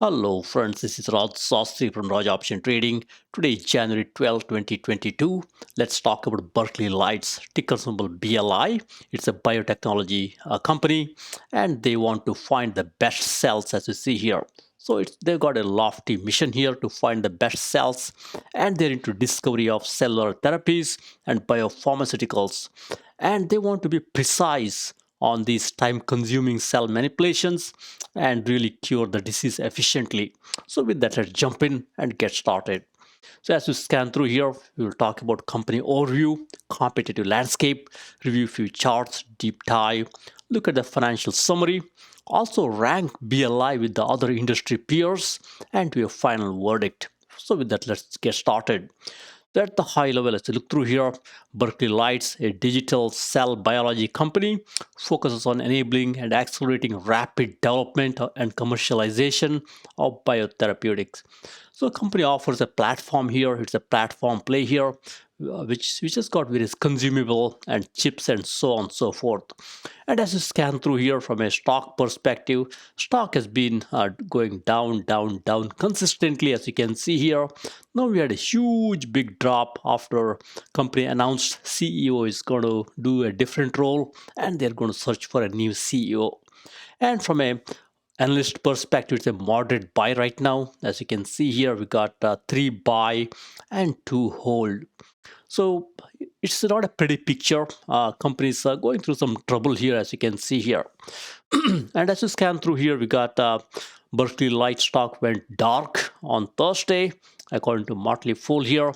Hello friends, this is Raj Sastry from Raj Option Trading. Today is January 12, 2022. Let's talk about Berkeley Lights, ticker symbol BLI. It's a biotechnology company and they want to find the best cells as you see here. So they've got a lofty mission here to find the best cells and they're into discovery of cellular therapies and biopharmaceuticals. And they want to be precise on these time-consuming cell manipulations and really cure the disease efficiently. So with that, let's jump in and get started. So as we scan through here, we will talk about company overview, competitive landscape, review few charts, deep dive, look at the financial summary, also rank BLI with the other industry peers, and to a final verdict. So with that, let's get started. So at the high level, as you look through here, Berkeley Lights, a digital cell biology company, focuses on enabling and accelerating rapid development and commercialization of biotherapeutics. So the company offers a platform here. It's a platform play here, which has got various consumable and chips and so on and so forth. And as you scan through here from a stock perspective, stock has been going down, down, down consistently, as you can see here. Now we had a huge big drop after company announced CEO is going to do a different role and they're going to search for a new CEO. And from a analyst perspective, it's a moderate buy right now. As you can see here, we got 3 buy and 2 hold. So it's not a pretty picture. Companies are going through some trouble here, as you can see here. And as you scan through here, we got Berkeley Light stock went dark on Thursday, according to Motley Fool here.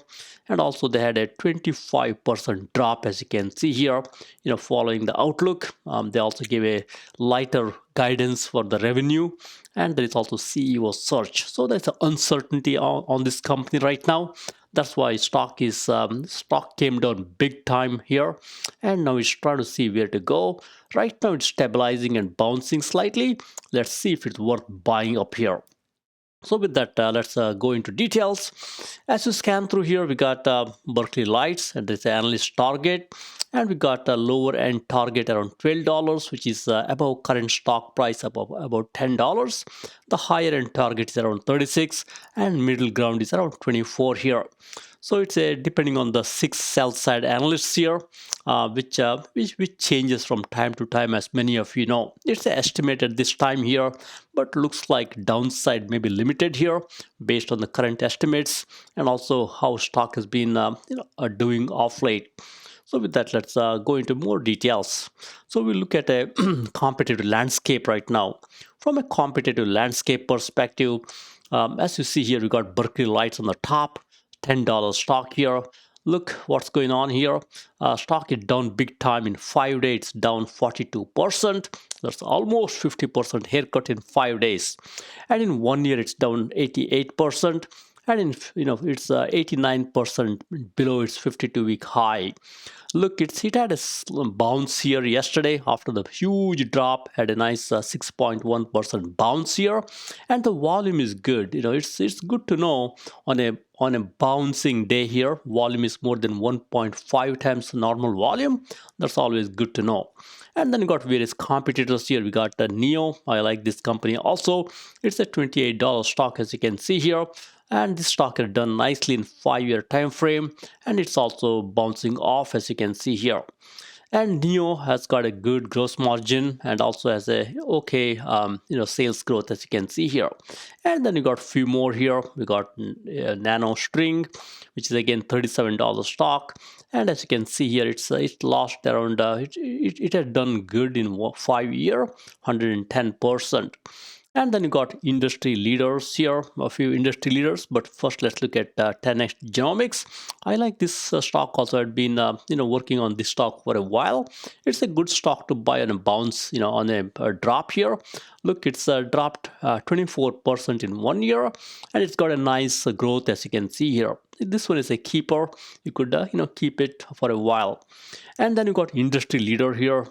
And also they had a 25% drop, as you can see here, following the outlook. They also gave a lighter guidance for the revenue. And there is also CEO search. So there's an uncertainty on this company right now. That's why stock came down big time here, and now it's trying to see where to go. Right now it's stabilizing and bouncing slightly. Let's see if it's worth buying up here. So with that, let's go into details. As you scan through here, we got Berkeley Lights, and there's an analyst target, and we got a lower end target around $12, which is above current stock price above about $10. The higher end target is around 36, and middle ground is around 24 here. So it's depending on the 6 sell-side analysts here, which changes from time to time, as many of you know. It's estimated this time here, but looks like downside may be limited here based on the current estimates and also how stock has been doing off late. So with that, let's go into more details. So we look at a competitive landscape right now. From a competitive landscape perspective, as you see here, we got Berkeley Lights on the top, $10 stock here. Look what's going on here. Stock is down big time in 5 days, it's down 42%. That's almost 50% haircut in 5 days. And in 1 year, it's down 88%. And in it's 89% below its 52-week high. Look, it had a bounce here yesterday after the huge drop, had a nice 6.1% bounce here, and the volume is good. It's good to know on a bouncing day here, volume is more than 1.5 times the normal volume. That's always good to know. And then you got various competitors here. We got Neo. I like this company also. It's a $28 stock, as you can see here. And this stock has done nicely in 5-year time frame, and it's also bouncing off, as you can see here. And Neo has got a good gross margin and also has a okay sales growth, as you can see here. And then you got a few more here. We got Nano String, which is again $37 stock. And as you can see here, it's lost around it had done good in 5 year, 110%. And then you got industry leaders here, a few industry leaders. But first, let's look at 10x Genomics. I like this stock also. I've been working on this stock for a while. It's a good stock to buy on a bounce, on a drop here. Look, it's dropped 24% in 1 year, and it's got a nice growth, as you can see here. This one is a keeper. You could keep it for a while. And then you got industry leader here.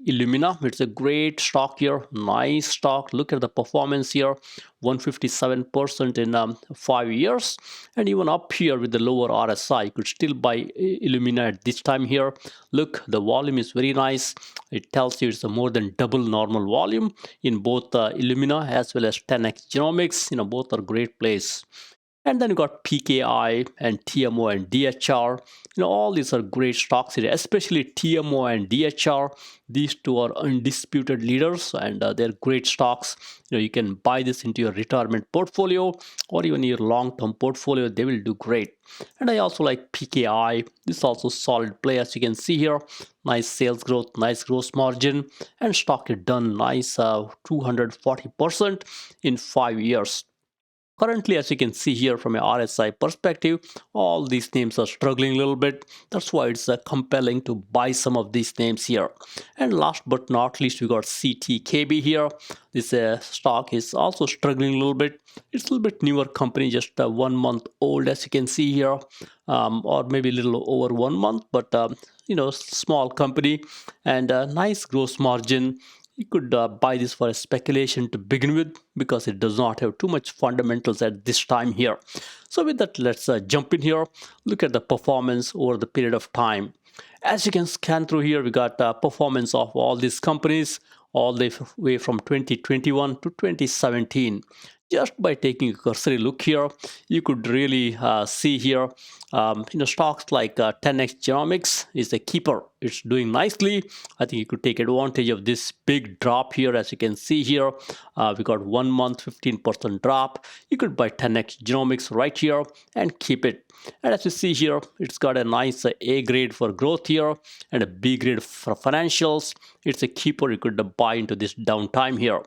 Illumina. It's a great stock here, nice stock. Look at the performance here, 157% in 5 years. And even up here with the lower RSI, you could still buy Illumina at this time here. Look, the volume is very nice. It tells you it's a more than double normal volume in both Illumina as well as 10x Genomics. Both are great plays. And then you got PKI and TMO and DHR. All these are great stocks here, especially TMO and DHR. These two are undisputed leaders, and they're great stocks. You can buy this into your retirement portfolio or even your long-term portfolio. They will do great. And I also like PKI. This is also solid play, as you can see here. Nice sales growth, nice gross margin, and stock is done nice 240% in 5 years. Currently, as you can see here from a RSI perspective, all these names are struggling a little bit. That's why it's compelling to buy some of these names here. And last but not least, we got CTKB here. This stock is also struggling a little bit. It's a little bit newer company, just 1 month old, as you can see here, or maybe a little over 1 month, but small company and a nice gross margin. You could buy this for a speculation to begin with because it does not have too much fundamentals at this time here. So with that, let's jump in here, look at the performance over the period of time. As you can scan through here, we got performance of all these companies all the way from 2021 to 2017. Just by taking a cursory look here, you could really see here, stocks like 10x Genomics is a keeper. It's doing nicely. I think you could take advantage of this big drop here. As you can see here, we got 1 month 15% drop. You could buy 10x Genomics right here and keep it. And as you see here, it's got a nice A grade for growth here and a B grade for financials. It's a keeper. You could buy into this downtime here.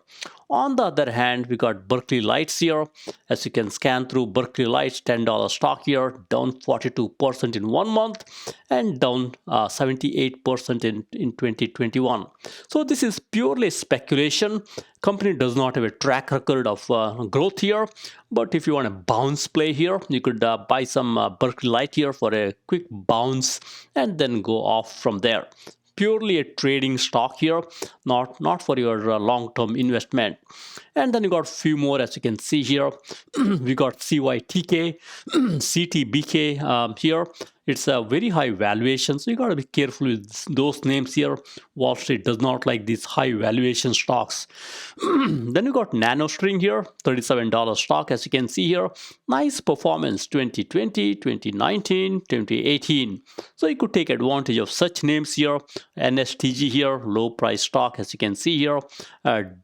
On the other hand, we got Berkeley Lights here. As you can scan through Berkeley Lights, $10 stock here, down 42% in 1 month and down 78% in 2021. So this is purely speculation. Company does not have a track record of growth here. But if you want a bounce play here, you could buy some Berkeley Light here for a quick bounce and then go off from there. Purely a trading stock here, not for your long-term investment. And then you got a few more, as you can see here. We got CYTK, CTBK here. It's a very high valuation, so you got to be careful with those names here. Wall Street does not like these high valuation stocks. Then you got NanoString here, $37 stock, as you can see here. Nice performance, 2020, 2019, 2018. So you could take advantage of such names here. NSTG here, low price stock, as you can see here,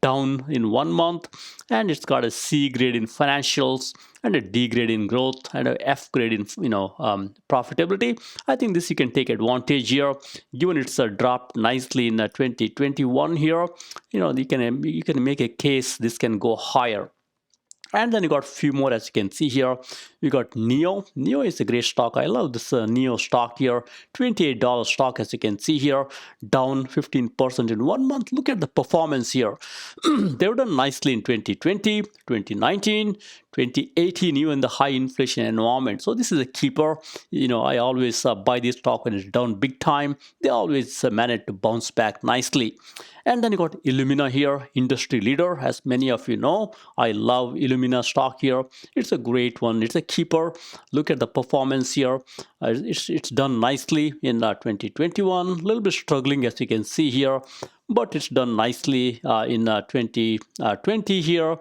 down in 1 month. And it's got a C grade in financials and a D grade in growth and a F grade in profitability. I think this you can take advantage here, given it's dropped nicely in 2021 here. You can make a case this can go higher. And then you got a few more, as you can see here. We got NEO. NEO is a great stock. I love this NEO stock here. $28 stock, as you can see here, down 15% in 1 month. Look at the performance here. They've done nicely in 2020, 2019, 2018, even the high inflation environment. So this is a keeper. I always buy this stock when it's down big time. They always manage to bounce back nicely. And then you got Illumina here, industry leader, as many of you know. I love Illumina stock here. It's a great one. It's a keeper. Look at the performance here. It's done nicely in 2021. A little bit struggling, as you can see here, but it's done nicely in 2020 here.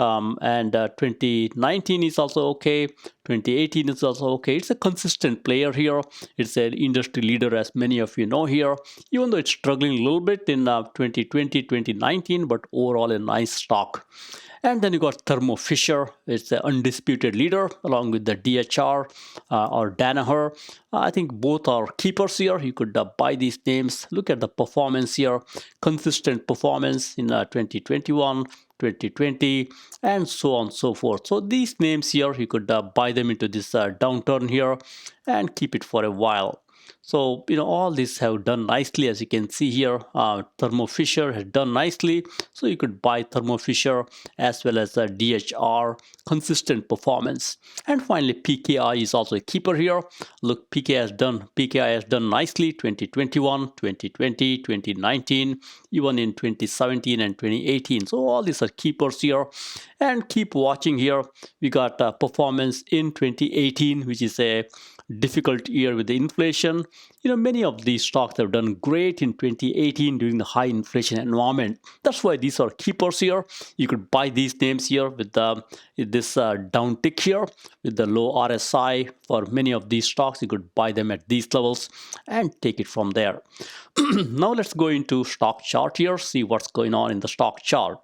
And 2019 is also okay. 2018 is also okay. It's a consistent player here. It's an industry leader, as many of you know here, even though it's struggling a little bit in 2020, 2019, but overall a nice stock. And then you got Thermo Fisher. It's the undisputed leader along with the DHR or Danaher. I think both are keepers here. You could buy these names. Look at the performance here. Consistent performance in 2021, 2020, and so on and so forth. So these names here, you could buy them into this downturn here and keep it for a while. So, all these have done nicely, as you can see here. Thermo Fisher has done nicely. So you could buy Thermo Fisher as well as DHR, consistent performance. And finally, PKI is also a keeper here. Look, PKI has done nicely 2021, 2020, 2019, even in 2017 and 2018. So all these are keepers here. And keep watching here. We got performance in 2018, which is a difficult year with the inflation. Many of these stocks have done great in 2018 during the high inflation environment. That's why these are keepers here. You could buy these names here with this down tick here with the low RSI. For many of these stocks, you could buy them at these levels and take it from there. Now let's go into stock chart here, see what's going on in the stock chart.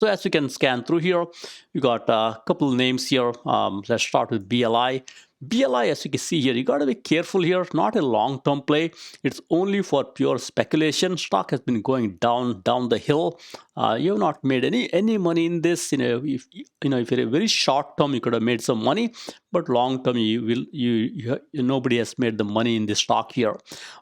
So as you can scan through here, you got a couple names here. Let's start with BLI. BLI, as you can see here, you got to be careful here. Not a long-term play. It's only for pure speculation. Stock has been going down the hill. You have not made any money in this. If you're a very short term, you could have made some money, but long term, nobody has made the money in this stock here.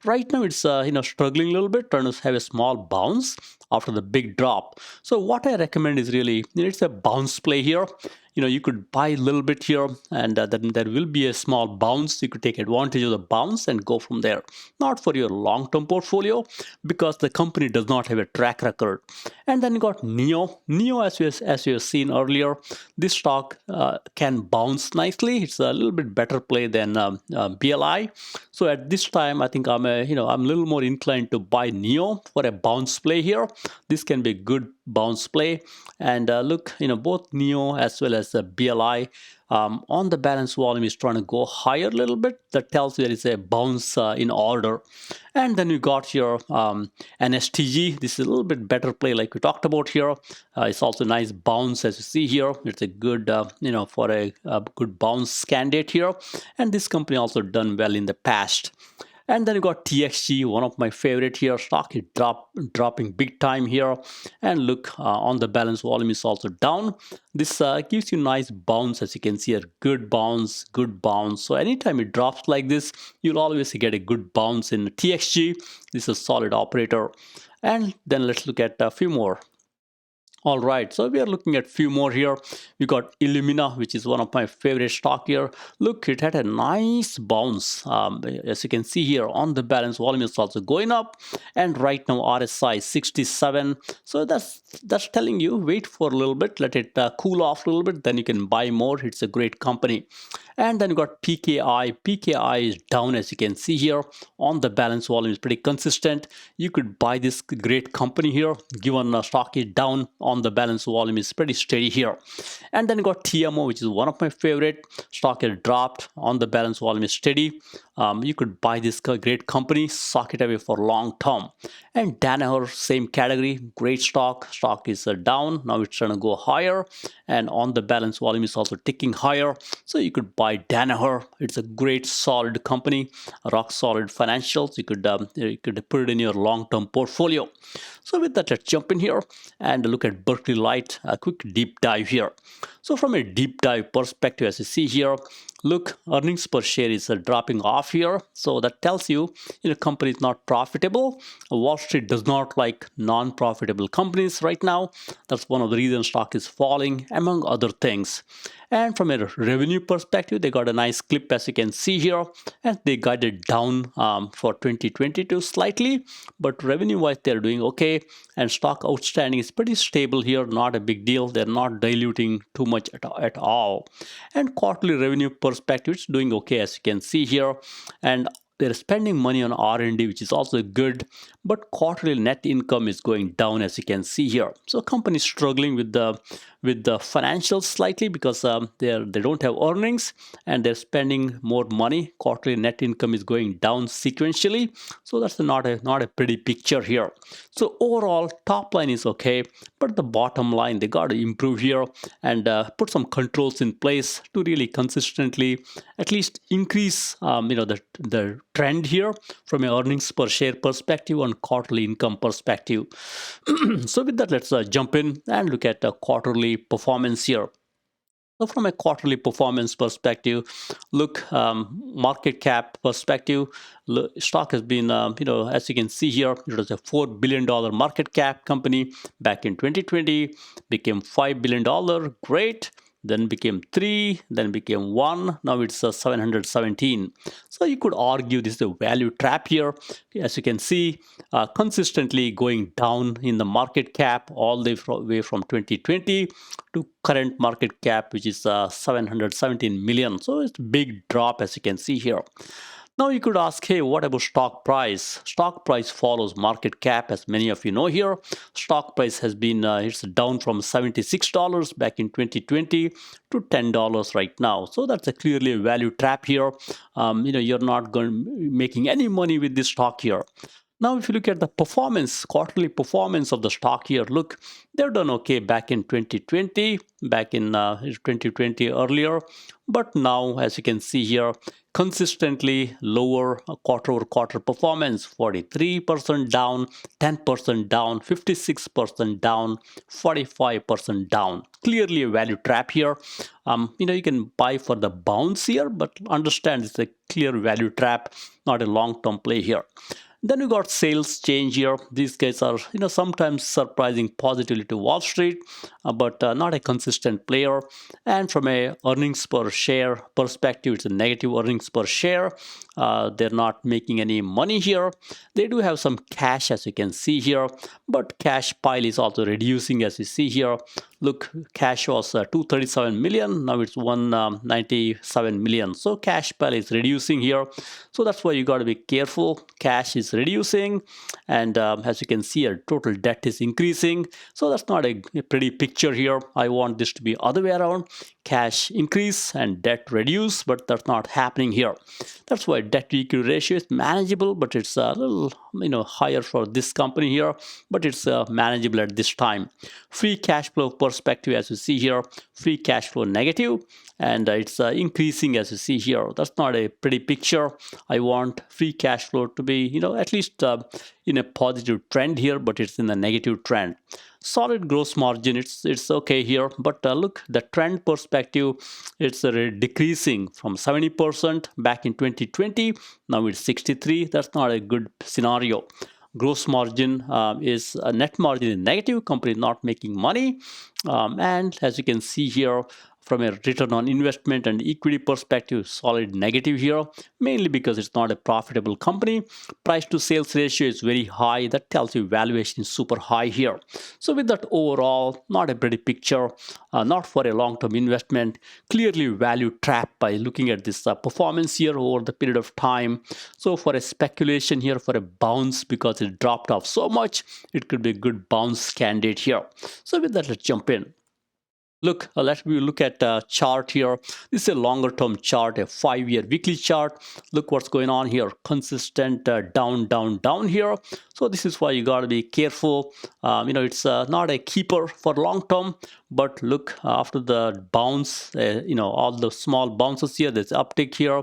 Right now, it's struggling a little bit, trying to have a small bounce after the big drop. So what I recommend is really, it's a bounce play here. You could buy a little bit here, and then there will be a small bounce. You could take advantage of the bounce and go from there. Not for your long-term portfolio, because the company does not have a track record. And then you got NEO. NEO, as you have seen earlier, this stock can bounce nicely. It's a little bit better play than BLI. So at this time, I think I'm a little more inclined to buy NEO for a bounce play here. This can be a good bounce play. And look, both NEO as well as BLI on the balance volume is trying to go higher a little bit. That tells you there is a bounce in order. And then you got your NSTG. This is a little bit better play like we talked about here. It's also a nice bounce, as you see here. It's a good, for a good bounce candidate here. And this company also done well in the past. And then you got TXG, one of my favorite here. Stock is dropping big time here. And look, on the balance volume is also down. This gives you nice bounce, as you can see, a good bounce, good bounce. So anytime it drops like this, you'll always get a good bounce in TXG. This is a solid operator. And then let's look at a few more. All right, so we are looking at few more here. We got ILMN, which is one of my favorite stock here. Look, it had a nice bounce. As you can see here, on the balance volume is also going up, and right now RSI 67. So that's telling you wait for a little bit, let it cool off a little bit, then you can buy more. It's a great company. And then you got PKI. PKI is down, as you can see here. On the balance volume is pretty consistent. You could buy this great company here, given stock is down. On the balance volume is pretty steady here. And then you got TMO, which is one of my favorite. Stock has dropped. On the balance volume is steady. You could buy this great company, sock it away for long term. And Danaher, same category, great stock. Stock is down. Now it's trying to go higher. And on the balance volume is also ticking higher. So you could buy Danaher. It's a great, solid company, rock solid financials. You could put it in your long-term portfolio. So with that, let's jump in here and look at Berkeley Lights, a quick deep dive here. So from a deep dive perspective, as you see here, look, earnings per share is dropping off here. So that tells you, company is not profitable. Wall Street does not like non-profitable companies right now. That's one of the reasons stock is falling, among other things. And from a revenue perspective, they got a nice clip, as you can see here, and they guided down for 2022 slightly, but revenue-wise, they're doing okay. And stock outstanding is pretty stable here, not a big deal. They're not diluting too much at all. And quarterly revenue perspective, it's doing okay, as you can see here. And they're spending money on R&D, which is also good, but quarterly net income is going down, as you can see here. So company is struggling with the financials slightly because they don't have earnings and they're spending more money. Quarterly net income is going down sequentially, so that's not a pretty picture here. So overall, top line is okay, but the bottom line, they got to improve here and put some controls in place to really consistently at least increase the trend here from an earnings per share perspective and quarterly income perspective. So with that, let's jump in and look at quarterly performance here. So from a quarterly performance perspective, look, market cap perspective, stock has been, as you can see here, it was a $4 billion market cap company back in 2020, became $5 billion, great. Then became 3, then became 1, now it's 717. So you could argue this is a value trap here. As you can see, consistently going down in the market cap all the way from 2020 to current market cap, which is 717 million. So it's a big drop, as you can see here. Now you could ask, hey, what about stock price? Stock price follows market cap, as many of you know here. Stock price has been it's down from $76 back in 2020 to $10 right now. So that's a clearly a value trap here. You're not making any money with this stock here. Now, if you look at the performance, quarterly performance of the stock here, look, they've done okay back in 2020, back in 2020 earlier. But now, as you can see here, consistently lower quarter over quarter performance, 43% down, 10% down, 56% down, 45% down. Clearly a value trap here. You can buy for the bounce here, but understand it's a clear value trap, not a long-term play here. Then we got sales change here. These guys are, sometimes surprising positively to Wall Street, but not a consistent player. And from a earnings per share perspective, it's a negative earnings per share. They're not making any money here. They do have some cash, as you can see here, but cash pile is also reducing, as you see here. Look, cash was 237 million. Now it's 197 million. So cash pile is reducing here. So that's why you got to be careful. Cash is reducing, and as you can see, our total debt is increasing. So that's not a pretty picture here. I want this to be other way around. Cash increase and debt reduce, but that's not happening here. That's why debt to equity ratio is manageable, but it's a little higher for this company here, but it's manageable at this time. Free cash flow perspective, as you see here, free cash flow negative, and it's increasing, as you see here. That's not a pretty picture. I want free cash flow to be at least in a positive trend here, but it's in a negative trend. Solid gross margin, it's okay here, but look, the trend perspective, it's decreasing from 70% back in 2020. Now it's 63. That's not a good scenario. Gross margin is a net margin is negative, company not making money, and as you can see here, from a return on investment and equity perspective, solid negative here, mainly because it's not a profitable company. Price to sales ratio is very high. That tells you valuation is super high here. So with that, overall, not a pretty picture, not for a long-term investment. Clearly value trap by looking at this performance here over the period of time. So for a speculation here, for a bounce, because it dropped off so much, it could be a good bounce candidate here. So with that, let's jump in. Look, let me look at a chart here. This is a longer term chart, a 5-year weekly chart. Look what's going on here. Consistent down, down, down here. So this is why you got to be careful. It's not a keeper for long term, but look, after the bounce, all the small bounces here, there's uptick here,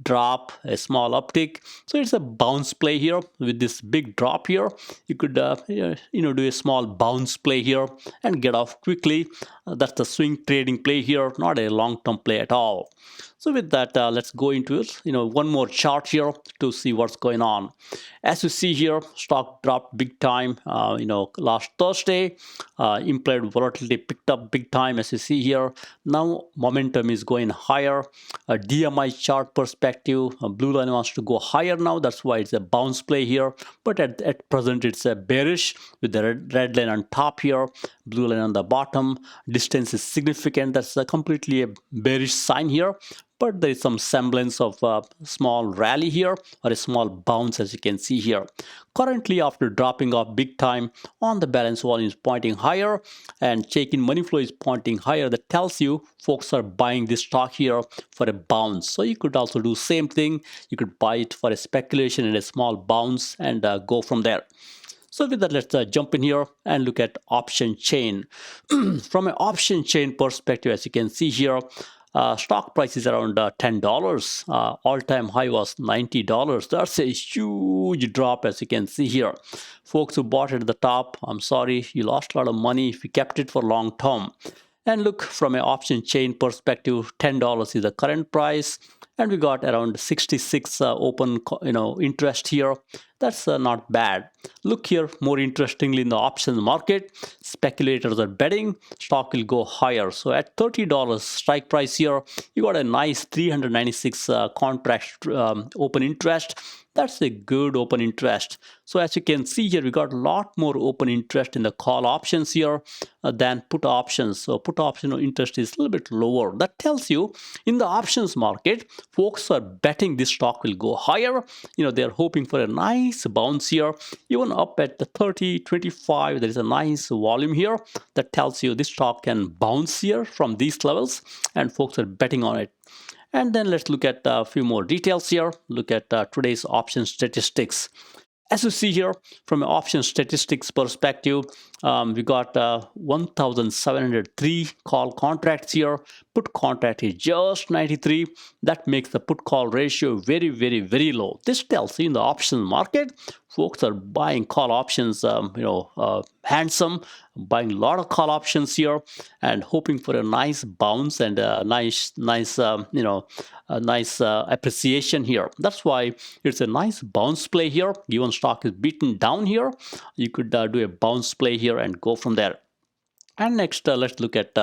drop, a small uptick. So it's a bounce play here with this big drop here. You could, do a small bounce play here and get off quickly. That's the swing trading play here, not a long-term play at all. So with that, let's go into it. One more chart here to see what's going on. As you see here, stock dropped big time. Last Thursday, implied volatility picked up big time. As you see here, now momentum is going higher. A DMI chart perspective, blue line wants to go higher now. That's why it's a bounce play here. But at present, it's a bearish with the red line on top here, blue line on the bottom. Distance is significant. That's completely a bearish sign here. But there is some semblance of a small rally here or a small bounce, as you can see here. Currently, after dropping off big time, on the balance volume is pointing higher and check-in money flow is pointing higher. That tells you folks are buying this stock here for a bounce. So you could also do same thing. You could buy it for a speculation and a small bounce and go from there. So with that, let's jump in here and look at option chain. From an option chain perspective, as you can see here, stock price is around $10. All-time high was $90. That's a huge drop, as you can see here. Folks who bought it at the top, I'm sorry, you lost a lot of money if you kept it for long term. And look, from an option chain perspective, $10 is the current price, and we got around 66 open interest here. That's not bad. Look here, more interestingly, in the options market, speculators are betting stock will go higher. So at $30 strike price here, you got a nice 396 contract open interest. That's a good open interest. So as you can see here, we got a lot more open interest in the call options here than put options. So put option interest is a little bit lower. That tells you in the options market, folks are betting this stock will go higher. They're hoping for a nice bounce here, even up at the 30, 25. There is a nice volume here that tells you this stock can bounce here from these levels, and folks are betting on it. And then let's look at a few more details here. Look at today's option statistics. As you see here, from an option statistics perspective, we got 1,703 call contracts here. Put contract is just 93. That makes the put call ratio very, very, very low. This tells you in the option market, folks are buying call options, handsome, buying a lot of call options here and hoping for a nice bounce and a nice appreciation here. That's why it's a nice bounce play here. Given stock is beaten down here, you could do a bounce play here and go from there. And next, let's look at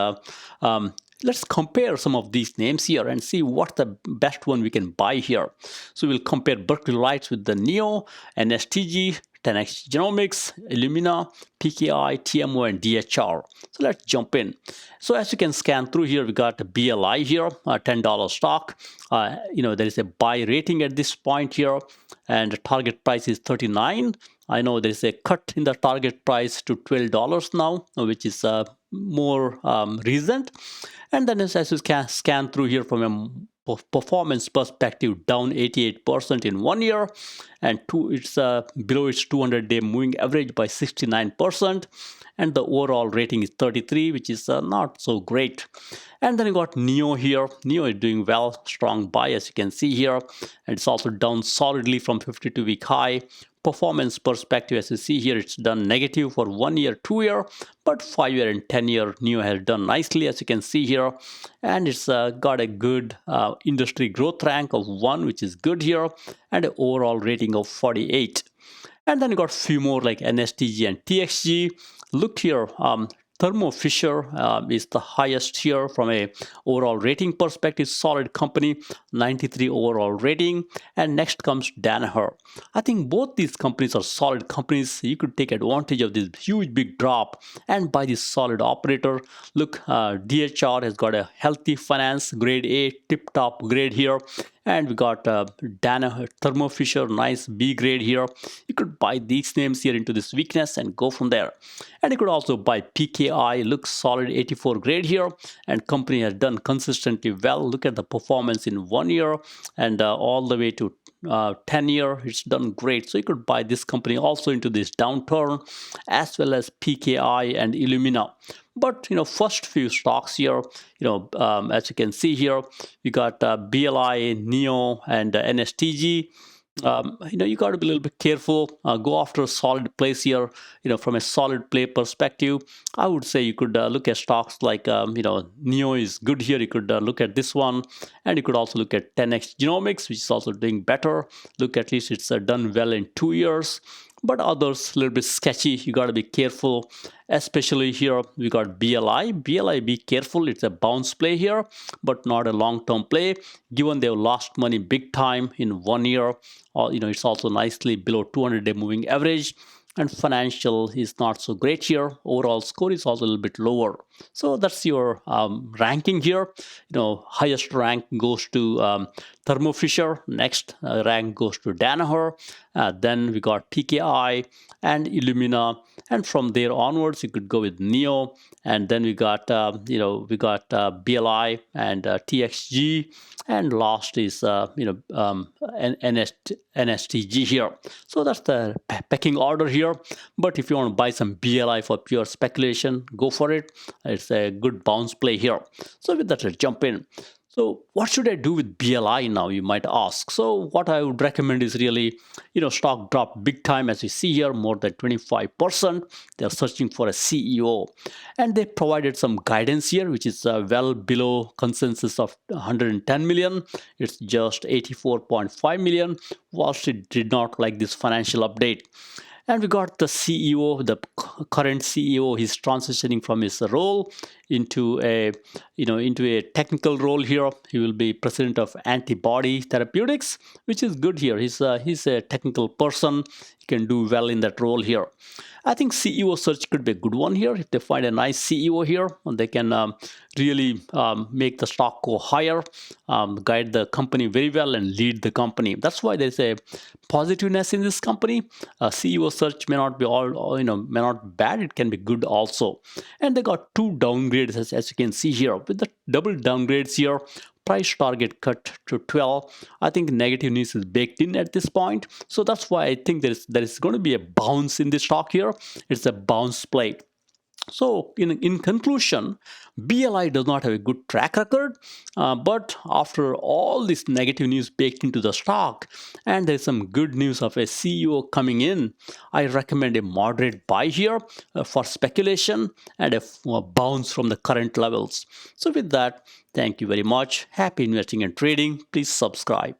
let's compare some of these names here and see what's the best one we can buy here. So we'll compare Berkeley Lights with the NEO, NSTG, 10x Genomics, Illumina, PKI, TMO, and DHR. So let's jump in. So as you can scan through here, we got a BLI here, a $10 stock. There is a buy rating at this point here, and the target price is 39. I know there is a cut in the target price to $12 now, which is more recent. And then as you can scan through here from a performance perspective, down 88% in 1 year, and it's below its 200-day moving average by 69%, and the overall rating is 33, which is not so great. And then you got NEO here. NEO is doing well, strong buy as you can see here, and it's also down solidly from 52-week high. Performance perspective, as you see here, it's done negative for 1 year, 2 year, but 5-year and 10-year NEO has done nicely as you can see here, and it's got a good industry growth rank of 1, which is good here, and an overall rating of 48. And then you got a few more like NSTG and TXG. Look here, Thermo Fisher is the highest here from a overall rating perspective. Solid company, 93 overall rating. And next comes Danaher. I think both these companies are solid companies. You could take advantage of this huge big drop and buy this solid operator. Look, DHR has got a healthy finance, grade A, tip-top grade here. And we got Danaher, Thermo Fisher, nice B grade here. You could buy these names here into this weakness and go from there. And you could also buy PKI, looks solid 84 grade here, and company has done consistently well. Look at the performance in 1 year and all the way to 10 year, it's done great. So you could buy this company also into this downturn, as well as PKI and Illumina. But first few stocks here, as you can see here, we got BLI, NEO, and NSTG. You got to be a little bit careful. Go after a solid place here. From a solid play perspective, I would say you could look at stocks like NEO is good here. You could look at this one, and you could also look at 10x Genomics, which is also doing better. Look, at least it's done well in 2 years. But others a little bit sketchy. You got to be careful, especially here we got BLI. BLI, be careful. It's a bounce play here, but not a long-term play. Given they've lost money big time in 1 year, it's also nicely below 200-day moving average. And financial is not so great here. Overall score is also a little bit lower. So that's your ranking here. Highest rank goes to Thermo Fisher. Next rank goes to Danaher. Then we got PKI and Illumina, and from there onwards you could go with NEO, and then we got BLI and TXG, and last is NSTG here. So that's the pecking order here. But if you want to buy some BLI for pure speculation, go for it. It's a good bounce play here. So with that, let's jump in. So what should I do with BLI now, you might ask? So what I would recommend is really, stock dropped big time as you see here, more than 25%. They're searching for a CEO. And they provided some guidance here, which is well below consensus of 110 million. It's just 84.5 million. Wall Street did not like this financial update. And we got the CEO, the current CEO. He's transitioning from his role into a technical role here. He will be president of antibody therapeutics, which is good here. He's a technical person. He can do well in that role here. I think CEO search could be a good one here. If they find a nice CEO here, they can really make the stock go higher, guide the company very well, and lead the company. That's why there's a positiveness in this company. CEO search may not be may not bad. It can be good also. And they got two downgrades as you can see here with the double downgrades here. Price target cut to 12. I think negative news is baked in at this point. So that's why I think there is going to be a bounce in the stock here. It's a bounce play. So, in conclusion, BLI does not have a good track record, but after all this negative news baked into the stock, and there's some good news of a CEO coming in, I recommend a moderate buy here for speculation and a bounce from the current levels. So, with that, thank you very much. Happy investing and trading. Please subscribe.